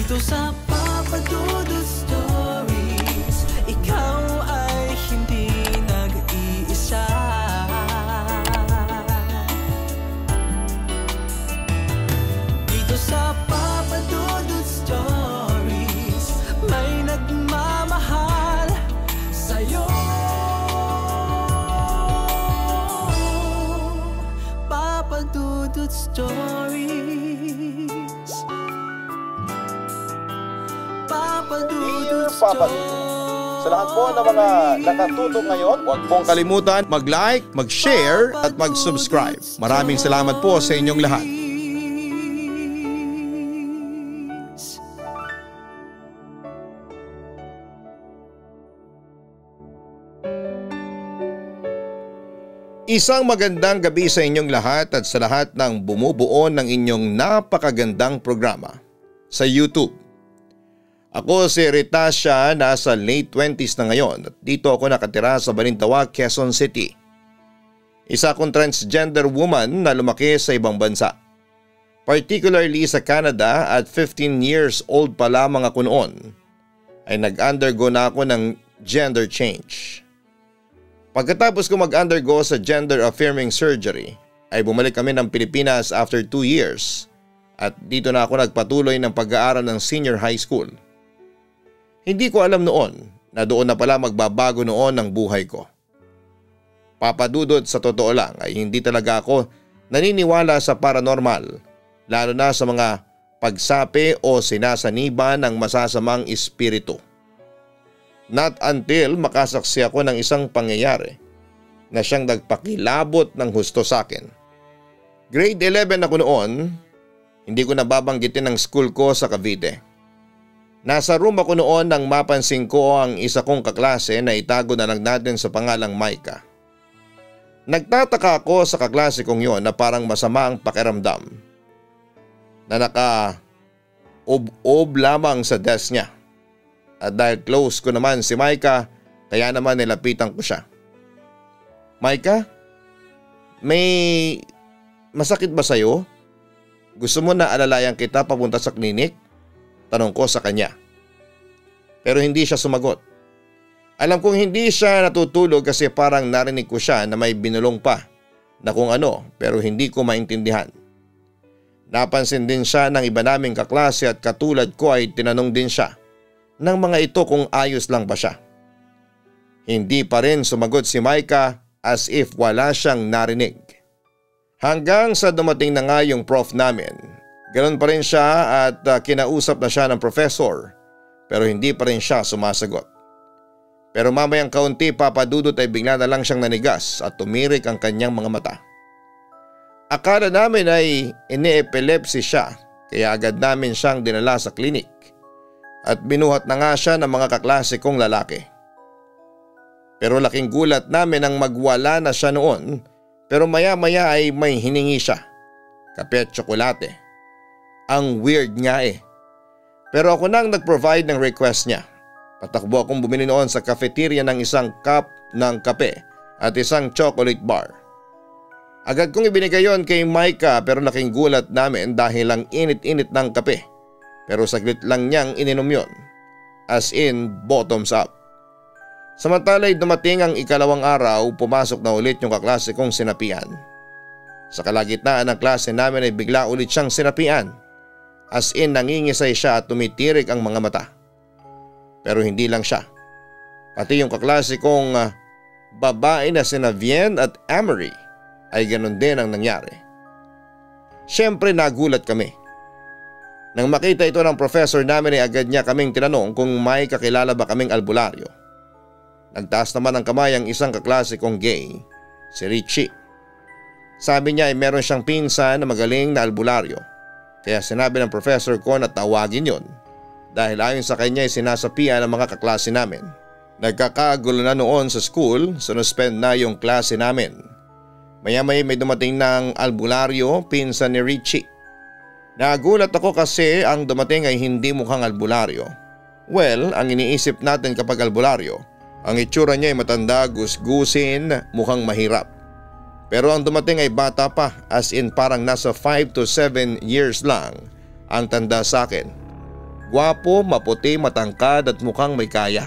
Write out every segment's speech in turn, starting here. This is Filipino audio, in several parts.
Dito sa Papa Dudut Stories, ikaw ay hindi nag-iisa. Dito sa Papa Dudut Stories, may nagmamahal sa'yo. Papa Dudut Stories. Papa Dudut Stories. Sa lahat po ng mga nakatutok ngayon, huwag pong kalimutan mag-like, mag-share at mag-subscribe. Maraming salamat po sa inyong lahat. Isang magandang gabi sa inyong lahat at sa lahat ng bumubuo ng inyong napakagandang programa sa YouTube. Ako si Ritasha, nasa late 20s na ngayon at dito ako nakatira sa Balintawak, Quezon City. Isa akong transgender woman na lumaki sa ibang bansa. Particularly sa Canada at 15 years old pa lamang ako noon ay nag-undergo na ako ng gender change. Pagkatapos ko mag-undergo sa gender affirming surgery ay bumalik kami ng Pilipinas after 2 years at dito na ako nagpatuloy ng pag-aaral ng senior high school. Hindi ko alam noon na doon na pala magbabago noon ang buhay ko. Papadudot, sa totoo lang ay hindi talaga ako naniniwala sa paranormal, lalo na sa mga pagsapi o sinasaniba ng masasamang espiritu. Not until makasaksi ako ng isang pangyayari na siyang nagpakilabot ng husto sa akin. Grade 11 ako noon, hindi ko nababanggitin ang school ko sa Cavite. Nasa room ako noon nang mapansin ko ang isa kong kaklase na itago na lang natin sa pangalang Maika. Nagtataka ako sa kaklase kong yon na parang masama ang pakiramdam. Na naka-ob lamang sa desk niya. At dahil close ko naman si Maika, kaya naman nilapitan ko siya. Maika, may masakit ba sa'yo? Gusto mo na alalayan kita papunta sa klinik? Tanong ko sa kanya. Pero hindi siya sumagot. Alam kong hindi siya natutulog kasi parang narinig ko siya na may binulong pa na kung ano pero hindi ko maintindihan. Napansin din siya ng iba naming kaklase at katulad ko ay tinanong din siya ng mga ito kung ayos lang ba siya. Hindi pa rin sumagot si Maika as if wala siyang narinig. Hanggang sa dumating na nga yung prof namin. Ganon pa rin siya at kinausap na siya ng professor pero hindi pa rin siya sumasagot. Pero mamayang kaunti papadudot ay bigla na lang siyang nanigas at tumirik ang kanyang mga mata. Akala namin ay ine-epilepsy siya kaya agad namin siyang dinala sa klinik. At binuhat na nga siya ng mga kaklase kong lalaki. Pero laking gulat namin nang magwala na siya noon pero maya-maya ay may hiningi siya. Kape at tsokolate. Ang weird nga eh. Pero ako nang nag-provide ng request niya. Patakbo akong bumili noon sa cafeteria ng isang cup ng kape at isang chocolate bar. Agad kong ibinigay yon kay Maika pero laking gulat namin dahil ang init-init ng kape. Pero saglit lang niyang ininom yon. As in bottoms up. Samantala'y dumating ang ikalawang araw, pumasok na ulit yung kaklase kong sinapian. Sa kalagitnaan ng klase namin ay bigla ulit siyang sinapian. As in nangingisay siya at tumitirik ang mga mata. Pero hindi lang siya. Pati yung kaklase kong babae na sina Vien at Amory ay ganun din ang nangyari. Siyempre nagulat kami. Nang makita ito ng professor namin ay agad niya kaming tinanong kung may kakilala ba kaming albularyo. Nagtaas naman ng kamay ang isang kaklase kong gay, si Richie. Sabi niya ay meron siyang pinsan na magaling na albularyo. Kaya sinabi ng professor ko na tawagin yon dahil ayon sa kanya ay sinasapian ng mga kaklase namin. Nagkakagulo na noon sa school, suspend na yung klase namin. Maya-maya may dumating ng albularyo, pinsan ni Richie. Nagulat ako kasi ang dumating ay hindi mukhang albularyo. Well, ang iniisip natin kapag albularyo, ang itsura niya ay matanda, gusgusin, mukhang mahirap. Pero ang dumating ay bata pa, as in parang nasa 5 to 7 years lang ang tanda sa akin. Gwapo, maputi, matangkad at mukhang may kaya.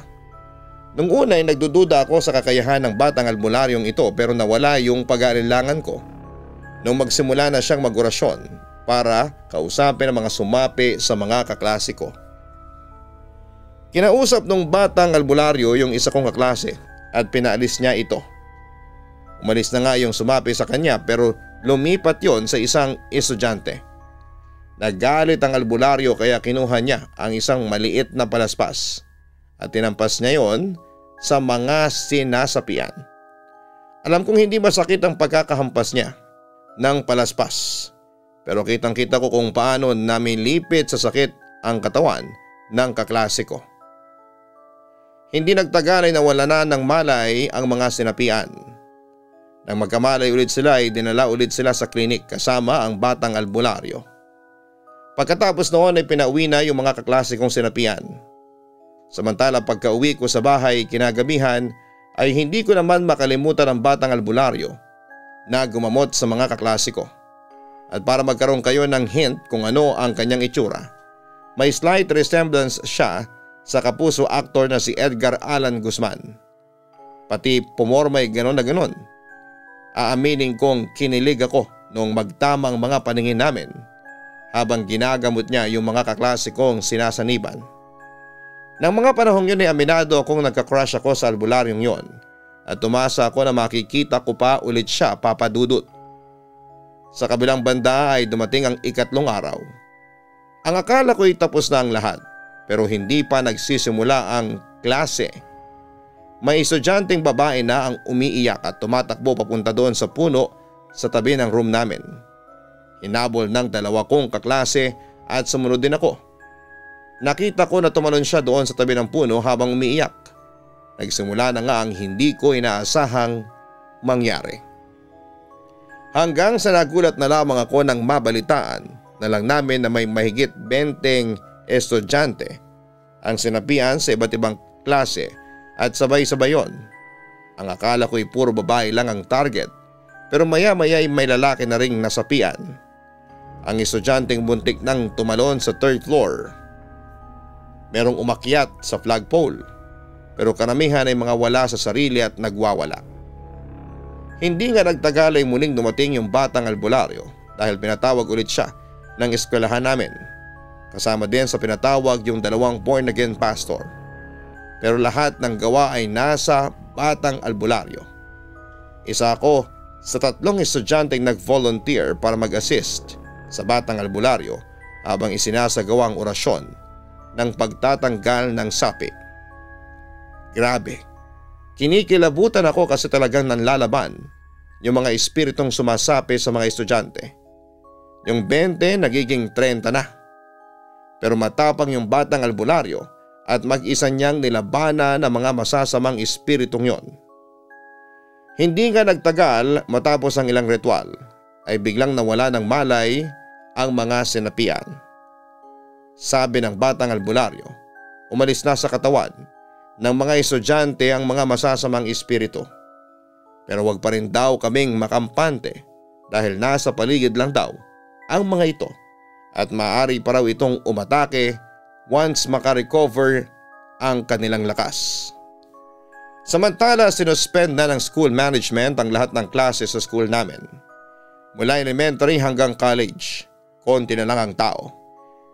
Nung una ay nagdududa ako sa kakayahan ng batang albularyong ito pero nawala yung pag-aalinlangan ko nung magsimula na siyang mag-orasyon para kausapin ang mga sumapi sa mga kaklase ko. Kinausap nung batang albularyo yung isa kong kaklase at pinaalis niya ito. Umalis na nga yung sumapi sa kanya pero lumipat yon sa isang estudyante. Nagalit ang albularyo kaya kinuha niya ang isang maliit na palaspas at tinampas niya yon sa mga sinasapian. Alam kong hindi masakit ang pagkakahampas niya ng palaspas pero kitang kita ko kung paano namilipit sa sakit ang katawan ng kaklase ko. Hindi nagtagal ay nawala na ng malay ang mga sinapian. Nang magkamalay ulit sila ay dinala ulit sila sa klinik kasama ang batang albularyo. Pagkatapos noon ay pinauwi na yung mga kaklase kong sinapian. Samantala pagka-uwi ko sa bahay kinagabihan ay hindi ko naman makalimutan ang batang albularyo na gumamot sa mga kaklase ko. At para magkaroon kayo ng hint kung ano ang kanyang itsura, may slight resemblance siya sa kapuso actor na si Edgar Allan Guzman. Pati pumormay ganon na ganon. Aaminin kong kinilig ako noong magtamang mga paningin namin habang ginagamot niya yung mga kaklase kong sinasaniban. Nang mga panahong yun ay aminado akong nagka-crush ako sa albularyong yon at tumasa ako na makikita ko pa ulit siya, Papa Dudut. Sa kabilang banda ay dumating ang ikatlong araw. Ang akala ko'y tapos na ang lahat pero hindi pa nagsisimula ang klase. May estudyanteng babae na ang umiiyak at tumatakbo papunta doon sa puno sa tabi ng room namin. Hinabol ng dalawa kong kaklase at sumunod din ako. Nakita ko na tumalon siya doon sa tabi ng puno habang umiiyak. Nagsimula na nga ang hindi ko inaasahang mangyari. Hanggang sa nagulat na lamang ako nang mabalitaan na lang namin na may mahigit 20 estudyante ang sinapian sa iba't ibang klase at sabay-sabay yon. Ang akala ko'y puro babae lang ang target pero maya-maya ay may lalaki na ring nasapian. Ang estudyanteng buntik nang tumalon sa 3rd floor. Merong umakyat sa flagpole pero karamihan ay mga wala sa sarili at nagwawala. Hindi nga nagtagal ay muling dumating yung batang albularyo dahil pinatawag ulit siya ng eskwelahan namin. Kasama din sa pinatawag yung 2 born again pastor. Pero lahat ng gawa ay nasa batang albularyo. Isa ako sa 3 estudyanteng nag-volunteer para mag-assist sa batang albularyo habang isinasagawa ang orasyon ng pagtatanggal ng sapi. Grabe, kinikilabutan ako kasi talagang nanlalaban yung mga espiritong sumasapi sa mga estudyante. Yung 20 nagiging 30 na. Pero matapang yung batang albularyo at mag-isa niyang nilabanan ng mga masasamang espiritong yon. Hindi nga nagtagal matapos ang ilang ritual ay biglang nawala ng malay ang mga sinapian. Sabi ng batang albularyo, umalis na sa katawan ng mga estudyante ang mga masasamang espiritu. Pero wag pa rin daw kaming makampante dahil nasa paligid lang daw ang mga ito at maaari pa raw itong umatake once makarecover ang kanilang lakas. Samantala sinuspend na ng school management ang lahat ng klase sa school namin. Mula elementary hanggang college, konti na lang ang tao.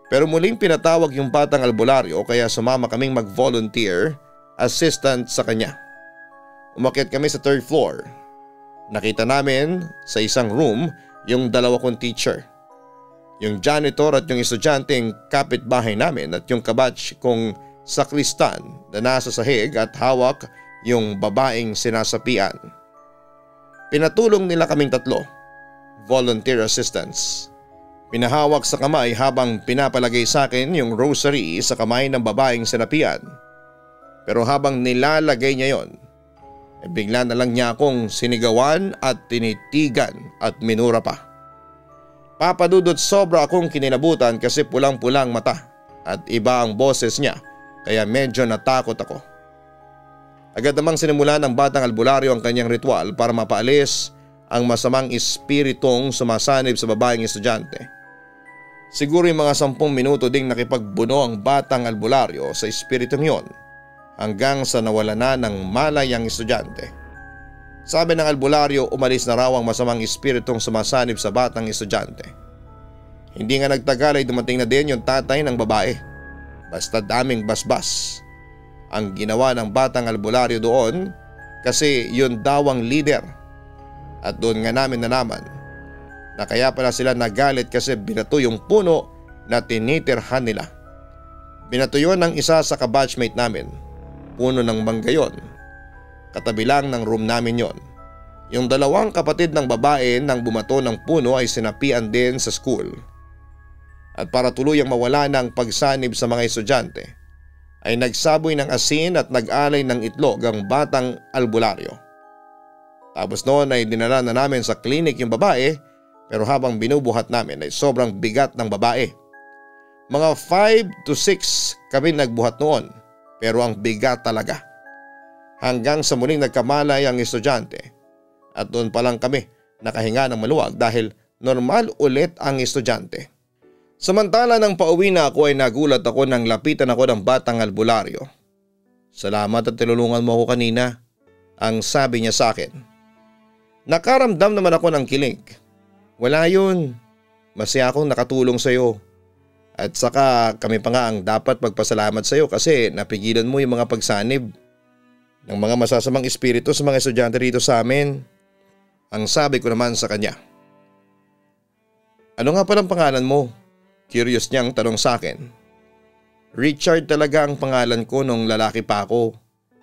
Pero muling pinatawag yung batang albularyo kaya sumama kaming mag-volunteer assistant sa kanya. Umakyat kami sa 3rd floor. Nakita namin sa isang room yung 2 kong teacher. Yung janitor at yung estudyanteng kapitbahay namin at yung kabatch kong sakristan na nasa sahig at hawak yung babaeng sinasapian. Pinatulong nila kaming 3, volunteer assistants. Pinahawak sa kamay habang pinapalagay sa akin yung rosary sa kamay ng babaeng sinapian. Pero habang nilalagay niya yon, bigla na lang niya akong sinigawan at tinitigan at minura pa. Papa Dudut, sobra akong kinilabutan kasi pulang-pulang mata at iba ang boses niya kaya medyo natakot ako. Agad namang sinimula ng batang albularyo ang kanyang ritual para mapaalis ang masamang espiritong sumasanib sa babaeng estudyante. Siguro yung mga 10 minuto ding nakipagbuno ang batang albularyo sa espiritong yon hanggang sa nawala na ng malay ang estudyante. Sabi ng albularyo, umalis na raw ang masamang espiritong sumasanib sa batang estudyante. Hindi nga nagtagal ay dumating na din yung tatay ng babae. Basta daming basbas ang ginawa ng batang albularyo doon kasi yun daw ang leader. At doon nga namin nalaman na kaya pala sila nagalit kasi binato yung puno na tinitirhan nila. Binato yun ng isa sa kabatchmate namin. Puno ng mangga yun. Katabi lang ng room namin yon. Yung 2 kapatid ng babae nang bumato ng puno ay sinapian din sa school. At para tuluyang mawala ng pagsanib sa mga estudyante, ay nagsaboy ng asin at nag-alay ng itlog ang batang albularyo. Tapos noon ay dinala na namin sa klinik yung babae, pero habang binubuhat namin ay sobrang bigat ng babae. Mga 5 to 6 kami nagbuhat noon, pero ang bigat talaga. Hanggang sa muling nagkamalay ang estudyante at doon pa lang kami nakahinga ng maluwag dahil normal ulit ang estudyante. Samantala nang pauwi na ako ay nagulat ako nang lapitan ako ng batang albularyo. "Salamat at tinulungan mo ako kanina," ang sabi niya sa akin. Nakaramdam naman ako ng kilig. "Wala yun. Masaya akong nakatulong sa iyo. At saka kami pa nga ang dapat magpasalamat sa iyo kasi napigilan mo yung mga pagsanib ng mga masasamang espiritu sa mga estudyante rito sa amin," ang sabi ko naman sa kanya. "Ano nga palang pangalan mo?" Curious niyang tanong sa akin. "Richard talaga ang pangalan ko nung lalaki pa ako,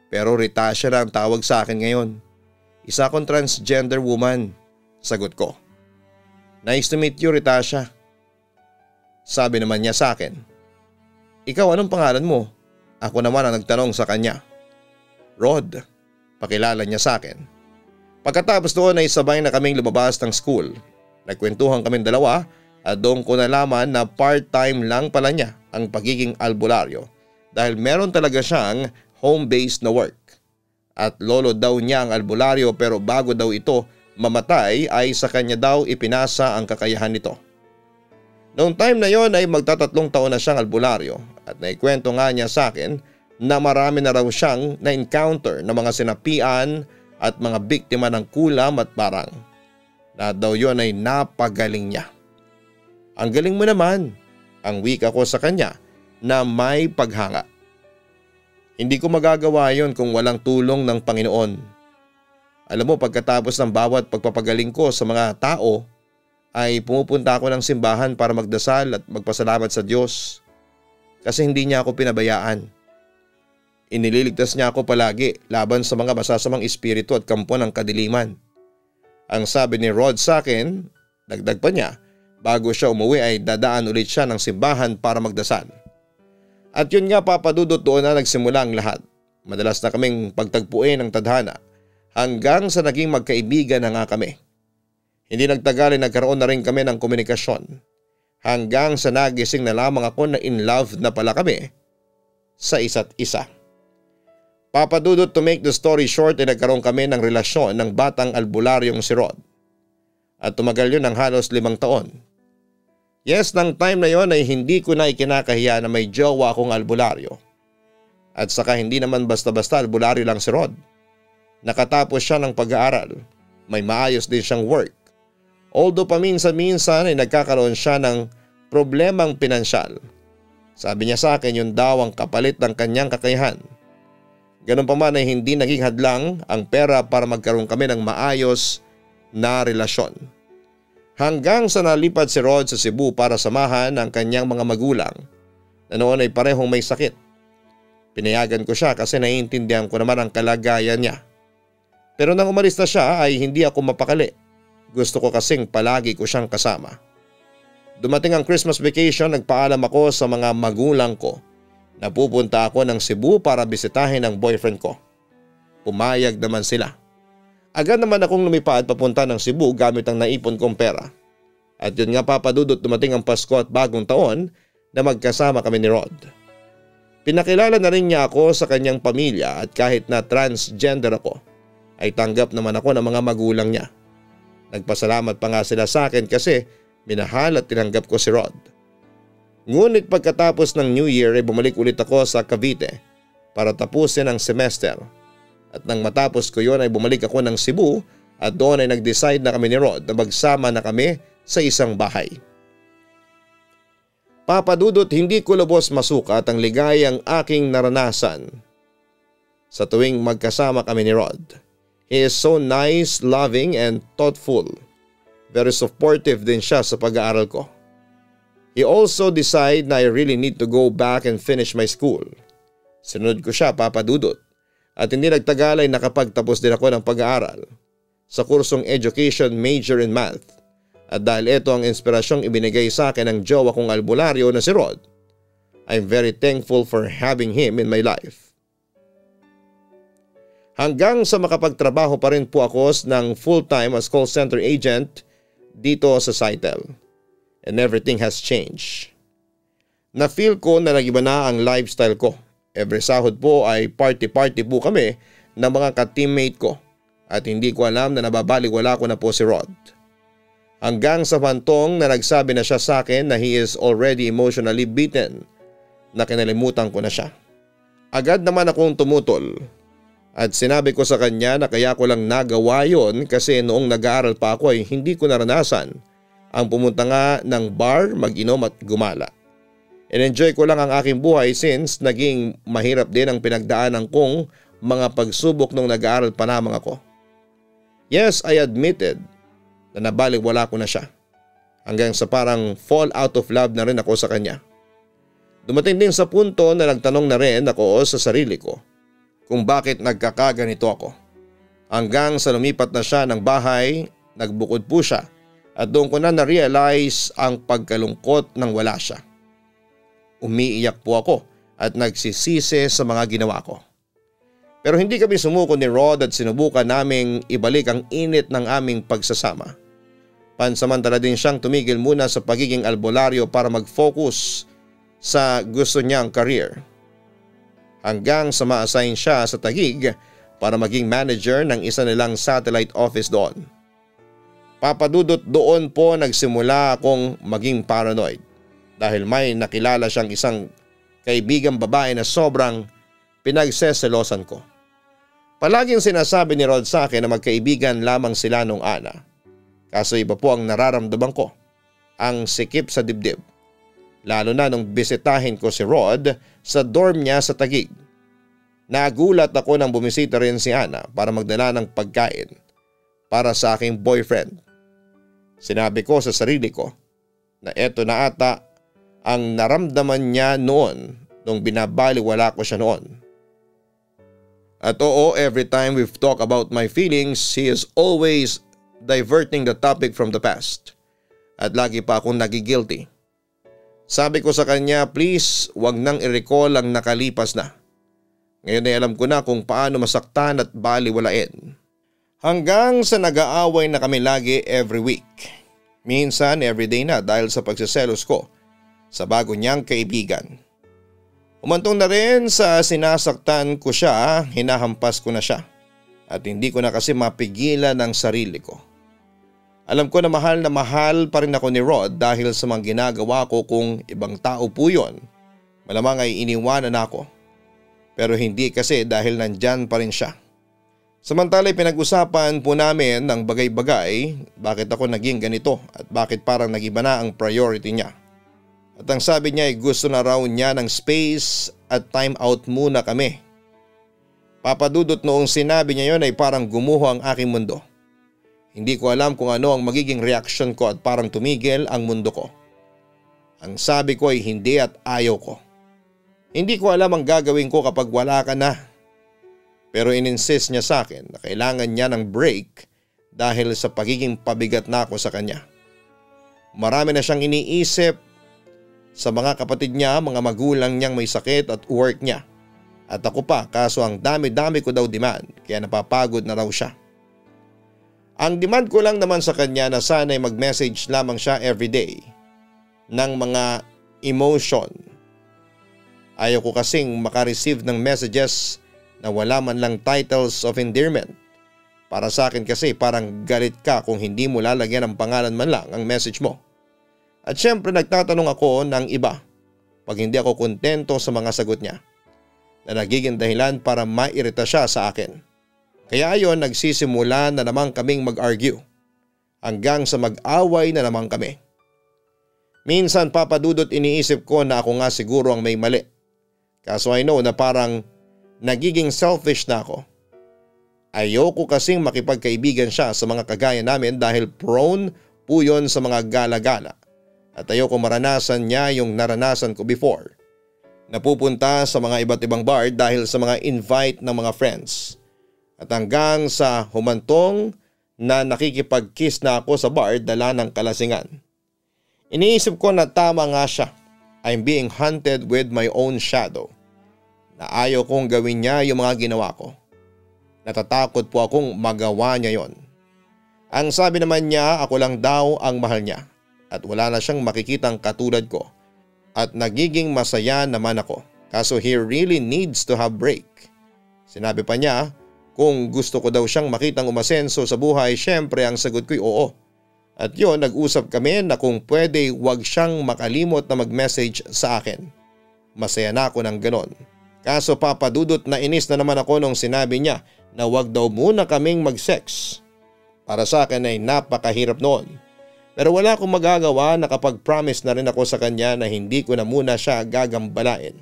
pero Ritasha na ang tawag sa akin ngayon. Isa akong transgender woman," sagot ko. "Nice to meet you, Ritasha," sabi naman niya sa akin. "Ikaw, anong pangalan mo?" Ako naman ang nagtanong sa kanya. "Rod," pakilala niya sa akin. Pagkatapos doon ay sabay na kaming lumabas ng school. Nagkwentuhan kaming dalawa at doon ko nalaman na part-time lang pala niya ang pagiging albularyo dahil meron talaga siyang home-based na work. At lolo daw niya ang albularyo pero bago daw ito mamatay ay sa kanya daw ipinasa ang kakayahan nito. Noong time na yon ay magta3 taon na siyang albularyo at naikwento nga niya sa akin na marami na raw siyang na-encounter na mga sinapian at mga biktima ng kulam at barang. Na daw yon ay napagaling niya. "Ang galing mo naman," ang wika ko sa kanya na may paghanga. "Hindi ko magagawa yon kung walang tulong ng Panginoon. Alam mo, pagkatapos ng bawat pagpapagaling ko sa mga tao ay pumupunta ako ng simbahan para magdasal at magpasalamat sa Diyos kasi hindi niya ako pinabayaan. Inililigtas niya ako palagi laban sa mga masasamang espiritu at kampo ng kadiliman," ang sabi ni Rod sa akin. Dagdag pa niya, bago siya umuwi ay dadaan ulit siya ng simbahan para magdasal. At yun nga, papadudot, doon na nagsimula ang lahat. Madalas na kaming pagtagpuin ng tadhana hanggang sa naging magkaibigan na nga kami. Hindi nagtagal ay nagkaroon na rin kami ng komunikasyon hanggang sa nagising na lamang ako na in love na pala kami sa isa't isa. Papadudot, to make the story short ay nagkaroon kami ng relasyon ng batang albularyong si Rod. At tumagal yun ng halos 5 taon. Yes, ng time na yon ay hindi ko na ikinakahiya na may jowa akong albularyo. At saka hindi naman basta-basta albularyo lang si Rod. Nakatapos siya ng pag-aaral. May maayos din siyang work. Although paminsan-minsan ay nagkakaroon siya ng problemang pinansyal. Sabi niya sa akin, yun daw ang kapalit ng kanyang kakayahan. Ganun pa man ay hindi naging hadlang ang pera para magkaroon kami ng maayos na relasyon. Hanggang sa nalipad si Rod sa Cebu para samahan ang kanyang mga magulang na noon ay parehong may sakit. Pinayagan ko siya kasi naiintindihan ko naman ang kalagayan niya. Pero nang umalis na siya ay hindi ako mapakali. Gusto ko kasing palagi ko siyang kasama. Dumating ang Christmas vacation, nagpaalam ako sa mga magulang ko na pupunta ako ng Cebu para bisitahin ang boyfriend ko. Pumayag naman sila. Agad naman akong lumipad papunta ng Cebu gamit ang naipon kong pera. At yun nga, papadudot, dumating ang Pasko at bagong taon na magkasama kami ni Rod. Pinakilala na rin niya ako sa kanyang pamilya at kahit na transgender ako, ay tanggap naman ako ng mga magulang niya. Nagpasalamat pa nga sila sa akin kasi minahal at tinanggap ko si Rod. Ngunit pagkatapos ng New Year ay bumalik ulit ako sa Cavite para tapusin ang semester. At nang matapos ko yon ay bumalik ako ng Cebu at doon ay nag-decide na kami ni Rod na magsama na kami sa isang bahay. Papa Dudut, hindi ko lubos masukat ang ligayang aking naranasan sa tuwing magkasama kami ni Rod. He is so nice, loving and thoughtful. Very supportive din siya sa pag-aaral ko. He also decided na I really need to go back and finish my school. Sinunod ko siya, Papa Dudut, at hindi nagtagal ay nakapagtapos din ako ng pag-aaral sa kursong Education Major in Math. At dahil ito ang inspirasyong ibinigay sa akin ng jowa kong albularyo na si Rod, I'm very thankful for having him in my life. Hanggang sa makapagtrabaho pa rin po ako ng full-time as call center agent dito sa Sitel. And everything has changed. Na-feel ko na nag-iba na ang lifestyle ko. Every sahod po ay party-party po kami ng mga ka-teammate ko at hindi ko alam na nababaliwala ko na po si Rod. Hanggang sa pantong na nagsabi na siya sa akin na he is already emotionally beaten, na kinalimutan ko na siya. Agad naman akong tumutol at sinabi ko sa kanya na kaya ko lang nagawa yon kasi noong nag-aaral pa ako ay hindi ko naranasan ang pumunta nga ng bar, mag-inom at gumala. In-enjoy ko lang ang aking buhay since naging mahirap din ang pinagdaanan kong mga pagsubok nung nag-aaral pa lamang ako. Yes, I admitted na nabaliwala ko na siya. Hanggang sa parang fall out of love na rin ako sa kanya. Dumating din sa punto na nagtanong na rin ako sa sarili ko kung bakit nagkakaganito ako. Hanggang sa lumipat na siya ng bahay, nagbukod po siya at doon ko na na-realize ang pagkalungkot nang wala siya. Umiiyak po ako at nagsisisi sa mga ginawa ko. Pero hindi kami sumuko ni Rod at sinubukan naming ibalik ang init ng aming pagsasama. Pansamantala din siyang tumigil muna sa pagiging albularyo para mag-focus sa gusto niyang career. Hanggang sa ma-assign siya sa Taguig para maging manager ng isa nilang satellite office doon. Papa Dudut, doon po nagsimula akong maging paranoid dahil may nakilala siyang isang kaibigang babae na sobrang pinagseselosan ko. Palaging sinasabi ni Rod sa akin na magkaibigan lamang sila nung ana. Kaso iba po ang nararamdaman ko, ang sikip sa dibdib. Lalo na nung bisitahin ko si Rod sa dorm niya sa Taguig. Nagulat ako nang bumisita rin si Ana para magdala ng pagkain para sa aking boyfriend. Sinabi ko sa sarili ko na eto na ata ang naramdaman niya noon nung binabaliwala ko siya noon. At oo, every time we've talked about my feelings, he is always diverting the topic from the past. At lagi pa akong nagigilty. Sabi ko sa kanya, please wag nang i-recall ang nakalipas na. Ngayon ay alam ko na kung paano masaktan at baliwalain. Hanggang sa nag-aaway na kami lagi every week. Minsan everyday na dahil sa pagsiselos ko sa bago niyang kaibigan. Umantong na rin sa sinasaktan ko siya, hinahampas ko na siya. At hindi ko na kasi mapigilan ang sarili ko. Alam ko na mahal pa rin ako ni Rod dahil sa mga ginagawa ko kung ibang tao po yun. Malamang ay iniwanan ako. Pero hindi kasi dahil nandyan pa rin siya. Samantala pinag-usapan po namin ng bagay-bagay bakit ako naging ganito at bakit parang nagiba na ang priority niya. At ang sabi niya ay gusto na raw niya ng space at time out muna kami. Papa Dudut, noong sinabi niya yon ay parang gumuho ang aking mundo. Hindi ko alam kung ano ang magiging reaction ko at parang tumigil ang mundo ko. Ang sabi ko ay hindi at ayaw ko. Hindi ko alam ang gagawin ko kapag wala ka na. Pero ininsist niya sa akin na kailangan niya ng break dahil sa pagiging pabigat na ako sa kanya. Marami na siyang iniisip sa mga kapatid niya, mga magulang niyang may sakit at work niya. At ako pa, kaso ang dami-dami ko daw demand kaya napapagod na raw siya. Ang demand ko lang naman sa kanya na sana'y mag-message lamang siya everyday ng mga emotion. Ayaw ko kasing makareceive ng messages na wala man lang titles of endearment. Para sa akin kasi parang galit ka kung hindi mo lalagyan ng pangalan man lang ang message mo. At syempre nagtatanong ako ng iba pag hindi ako kontento sa mga sagot niya na nagiging dahilan para mairita siya sa akin. Kaya ayon nagsisimula na naman kaming mag-argue hanggang sa mag-away na naman kami. Minsan Papa Dudut iniisip ko na ako nga siguro ang may mali. Kaso I know na parang nagiging selfish na ako. Ayoko kasing makipagkaibigan siya sa mga kagaya namin dahil prone po yun sa mga gala-gala. At ayoko maranasan niya yung naranasan ko before. Napupunta sa mga iba't ibang bar dahil sa mga invite ng mga friends. At hanggang sa humantong na nakikipag-kiss na ako sa bar dala ng kalasingan. Iniisip ko na tama nga siya. I'm being hunted with my own shadow. Na ayaw kong gawin niya yung mga ginawa ko. Natatakot po akong magawa niya yon. Ang sabi naman niya ako lang daw ang mahal niya at wala na siyang makikitang katulad ko at nagiging masaya naman ako. Kaso he really needs to have break. Sinabi pa niya kung gusto ko daw siyang makitang umasenso sa buhay, syempre ang sagot ko'y oo. At yun, nag-usap kami na kung pwede wag siyang makalimot na mag-message sa akin. Masaya na ako ng ganon. Kaso Papa Dudut na inis na naman ako nung sinabi niya na wag daw muna kaming mag-sex. Para sa akin ay napakahirap noon. Pero wala akong magagawa na kapag promise na rin ako sa kanya na hindi ko na muna siya gagambalain.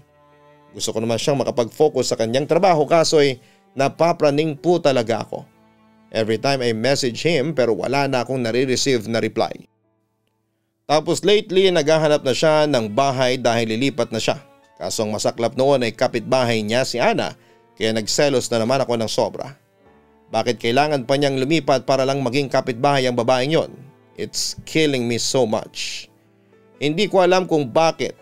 Gusto ko naman siyang makapag-focus sa kanyang trabaho kaso ay napapraning po talaga ako. Every time I message him pero wala na akong nare-receive na reply. Tapos lately naghahanap na siya ng bahay dahil lilipat na siya. Kaso ang masaklap noon ay kapitbahay niya si Ana kaya nagselos na naman ako ng sobra. Bakit kailangan pa niyang lumipat para lang maging kapitbahay ang babaeng yon? It's killing me so much. Hindi ko alam kung bakit.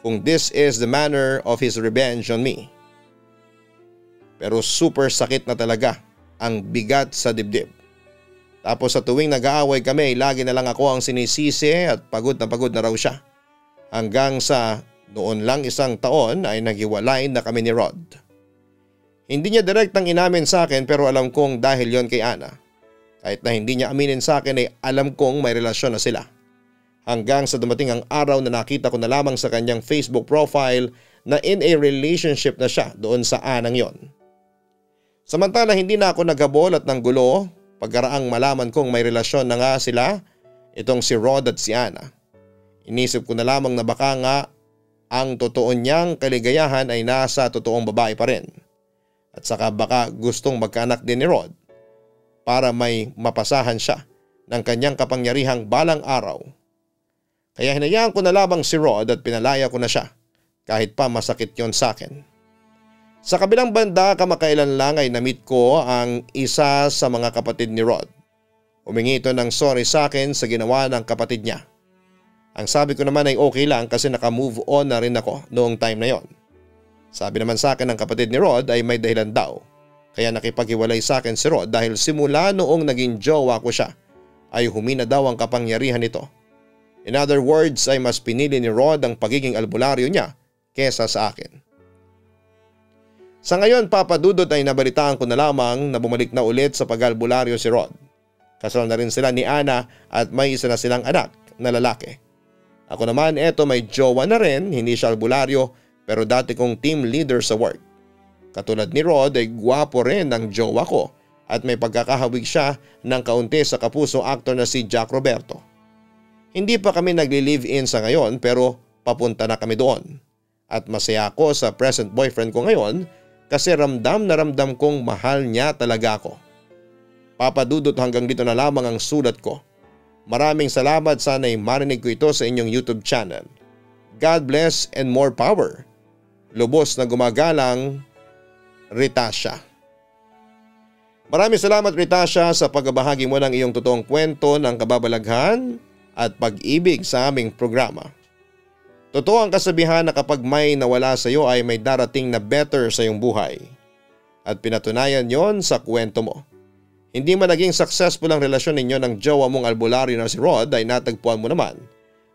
Kung this is the manner of his revenge on me. Pero super sakit na talaga ang bigat sa dibdib. Tapos sa tuwing nag-aaway kami, lagi na lang ako ang sinisisi at pagod na raw siya. Hanggang sa noon lang 1 taon ay naghiwalay na kami ni Rod. Hindi niya direktang inamin sa akin pero alam kong dahil yon kay Ana. Kahit na hindi niya aminin sa akin ay alam kong may relasyon na sila. Hanggang sa dumating ang araw na nakita ko na lamang sa kanyang Facebook profile na in a relationship na siya doon sa Anang yon. Samantala hindi na ako naghabol at ng gulo pagkaraang malaman kong may relasyon na nga sila, itong si Rod at si Ana. Inisip ko na lamang na baka nga ang totoo niyang kaligayahan ay nasa totoong babae pa rin. At saka baka gustong magkaanak din ni Rod para may mapasahan siya ng kanyang kapangyarihang balang araw. Kaya hinayaan ko na lamang si Rod at pinalaya ko na siya kahit pa masakit yon sa akin. Sa kabilang banda, kamakailan lang ay na-meet ko ang isa sa mga kapatid ni Rod. Humingi ito ng sorry sa akin sa ginawa ng kapatid niya. Ang sabi ko naman ay okay lang kasi naka-move on na rin ako noong time na yon. Sabi naman sa akin ng kapatid ni Rod ay may dahilan daw. Kaya nakipaghiwalay sa akin si Rod dahil simula noong naging jowa ko siya ay humina daw ang kapangyarihan nito. In other words ay mas pinili ni Rod ang pagiging albularyo niya kesa sa akin. Sa ngayon Papa Dudut ay nabalitaan ko na lamang na bumalik na ulit sa pag-albularyo si Rod. Kasal na rin sila ni Ana at may isa na silang anak na lalaki. Ako naman eto may jowa na rin, hindi siya albularyo pero dati kong team leader sa work. Katulad ni Rod ay gwapo rin ang jowa ko at may pagkakahawig siya ng kaunti sa kapuso actor na si Jack Roberto. Hindi pa kami nagli-live-in sa ngayon pero papunta na kami doon. At masaya ako sa present boyfriend ko ngayon kasi ramdam na ramdam kong mahal niya talaga ako. Papa Dudut hanggang dito na lamang ang sulat ko. Maraming salamat, sana'y marinig ko ito sa inyong YouTube channel. God bless and more power. Lubos na gumagalang, Ritasha. Maraming salamat Ritasha sa pagbabahagi mo ng iyong totoong kwento ng kababalaghan at pag-ibig sa aming programa. Totoo ang kasabihan na kapag may nawala sa iyo ay may darating na better sa iyong buhay. At pinatunayan yon sa kwento mo. Hindi man naging successful ang relasyon ninyo ng jowa mong albularyo na si Rod ay natagpuan mo naman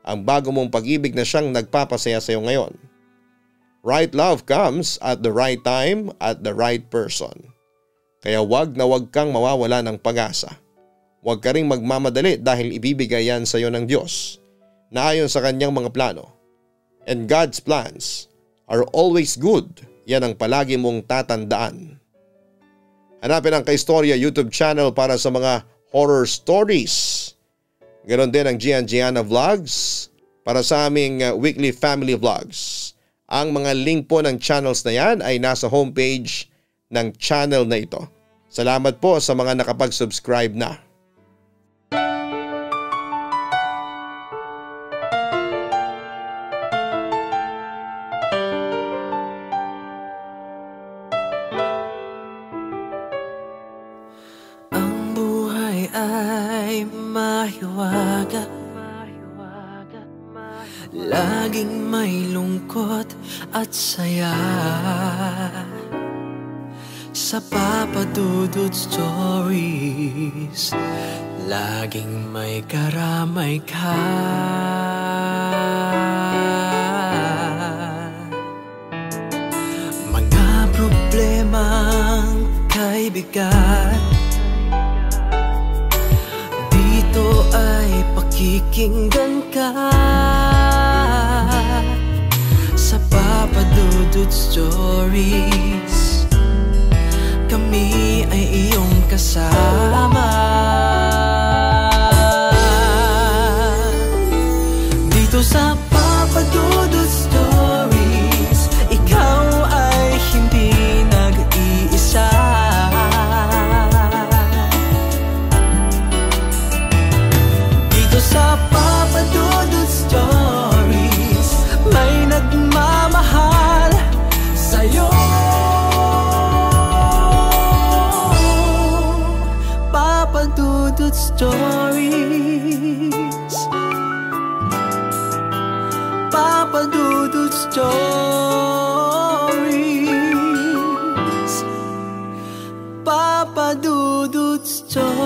ang bago mong pag-ibig na siyang nagpapasaya sa iyo ngayon. Right love comes at the right time at the right person. Kaya wag na wag kang mawawala ng pag-asa. Wag ka ring magmamadali dahil ibibigay yan sa iyo ng Diyos na ayon sa kanyang mga plano. And God's plans are always good. Yan ang palagi mong tatandaan. Hanapin ang Kaistorya YouTube channel para sa mga horror stories. Ganon din ang Gianna Vlogs para sa aming weekly family vlogs. Ang mga link po ng channels na yan ay nasa homepage ng channel na ito. Salamat po sa mga nakapag-subscribe na. Ang buhay ay mahiwaga, laging may lungkot at saya. Sa Papa Dudut Stories, laging may karamay ka. Mga problemang kay bigat, dito ay pakikinggan ka. Sa Papa Dudut Stories, kami ay iyong kasama. Dito sa Papa Dudut Stories, ikaw ay hindi nag-iisa. Dito sa Papa Dudut Stories, may nagmamahal sa'yo. Papa Dudut Stories, Papa Dudut Stories, Papa Dudut Stories.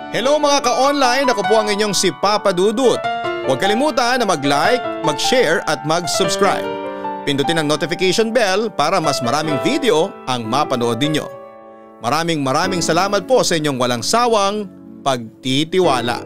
Hello mga ka-online, ako po ang inyong si Papa Dudut. Huwag kalimutan na mag-like, mag-share at mag-subscribe. Pindutin ang notification bell para mas maraming video ang mapanood ninyo. Maraming salamat po sa inyong walang sawang pagtitiwala.